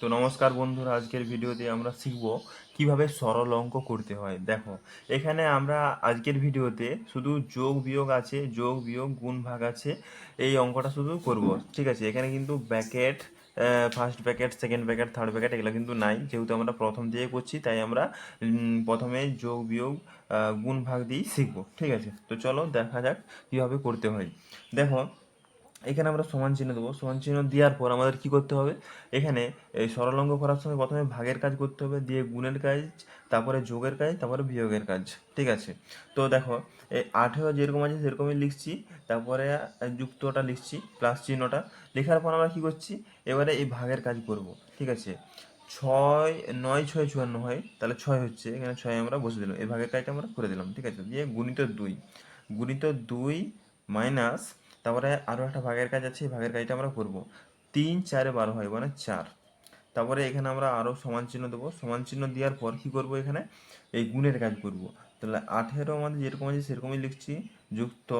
তো নমস্কার বন্ধুরা, আজকের ভিডিওতে আমরা শিখব কিভাবে সরল অঙ্ক করতে হয়। দেখো, এখানে আমরা আজকের ভিডিওতে শুধু যোগ বিয়োগ আছে, যোগ বিয়োগ গুণ ভাগ আছে, এই অঙ্কটা শুধু করব। ঠিক আছে, এখানে কিন্তু bracket, first bracket, second bracket, third bracket এগুলো কিন্তু নাই, যেহেতু আমরা প্রথম দিয়ে করছি তাই আমরা প্রথমে যোগ বিয়োগ গুণ ভাগ দিয়েই শিখবো। ঠিক আছে, তো চলো দেখা যাক কীভাবে করতে হয়। দেখো, এখানে আমরা সমান চিহ্ন দেবো। সমান চিহ্ন দেওয়ার পর আমাদের কি করতে হবে, এখানে এই সরল অঙ্ক করার সময় প্রথমে ভাগের কাজ করতে হবে, দিয়ে গুণের কাজ, তারপরে যোগের কাজ, তারপরে বিয়োগের কাজ। ঠিক আছে, তো দেখো, এই 18 যেরকম আছে সেরকমই লিখছি, তারপরে যুক্তটা লিখছি, প্লাস চিহ্নটা লেখার পর আমরা কি করছি, এবারে এই ভাগের কাজ করব। ঠিক আছে, ছয়, 9 6 54 হয়, তাহলে 6 হচ্ছে, এখানে 6 আমরা বসে দিলাম, এই ভাগের কাজটা আমরা করে দিলাম। ঠিক আছে, দিয়ে গুণিত 2, গুণিত 2 মাইনাস, তারপরে আরও একটা ভাগের কাজ আছে, এই ভাগের কাজটা আমরা করব। 3 4 12 হয়, মানে 4। তারপরে এখানে আমরা আরও সমান চিহ্ন দেবো। সমান চিহ্ন দেওয়ার পর কী করবো, এখানে এই গুণের কাজ করব। তাহলে 18 আমাদের যেরকম আছে সেরকমই লিখছি, যুক্ত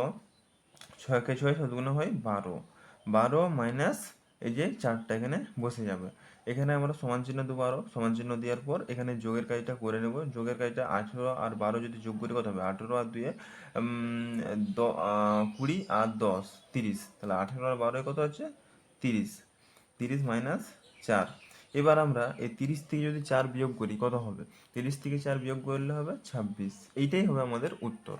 6 কে 6 7 হয় 12, 12 মাইনাস এই যে 4টা এখানে বসে যাবে। এখানে আমরা সমান চিহ্ন দেবো, আরও সমান চিহ্ন দেওয়ার পর এখানে যোগের কাজটা করে নেব। যোগের কাজটা 18 আর 12 যদি যোগ করি কত হবে, 18 আর 2 20 আর 10 30, তাহলে 18 আর 12 কত হচ্ছে 30, 30 মাইনাস 4। এবার আমরা এই 30 থেকে যদি 4 বিয়োগ করি কত হবে, 30 থেকে 4 বিয়োগ করলে হবে 26। এইটাই হবে আমাদের উত্তর।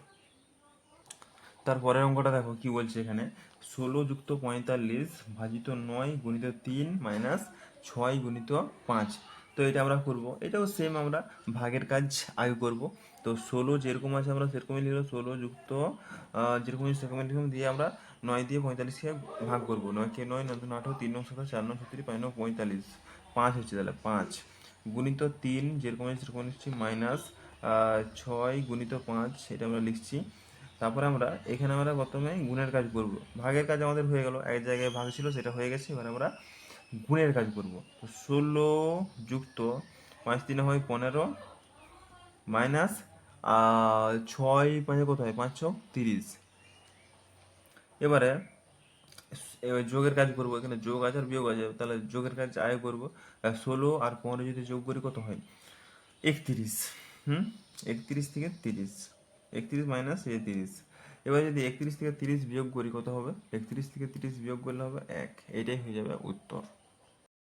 তারপরের অঙ্কটা দেখো কি বলছে এখানে, 16 যুক্ত 45 ভাজিত 9 গুণিত 3 মাইনাস 6 গুণিত 5। তো এটা আমরা করব, এটাও সেম, আমরা ভাগের কাজ আগে করব। তো 16 যেরকম আছে আমরা সেরকমই লিখলাম, 16 যুক্ত যেরকম আছে সেরকমই লিখলাম, দিয়ে আমরা 9 দিয়ে 45কে ভাগ করবো। 9 কে 9, 9 2 18, 3 9 17, 4 9 36, 5 9 45, 5 হচ্ছে, তাহলে 5 গুণিত 3 যেরকম আছে সেরকম লিখছি, মাইনাস 6 গুণিত 5, এটা আমরা লিখছি। তারপরে আমরা এখানে আমরা প্রথমে গুণের কাজ করব। ভাগের কাজ আমাদের হয়ে গেল, এক জায়গায় ভাগ ছিল সেটা হয়ে গেছে, এবার আমরা গুণের কাজ করব। তো 16 যুক্ত 5 3 হয় 15, মাইনাস 6 5 কত হয়, 5 6 30। এবারে এবার যোগের কাজ করব, এখানে যোগ আছে আর বিয়োগ আছে, তাহলে যোগের কাজ আগে করব। 16 আর 15 যদি যোগ করি কত হয়, 31। 31 থেকে 30, 31 মাইনাস 30। এবার যদি 31 থেকে 30 বিয়োগ করি কত হবে, 31 থেকে 30 বিয়োগ করলে হবে 1। এটাই হয়ে যাবে উত্তর।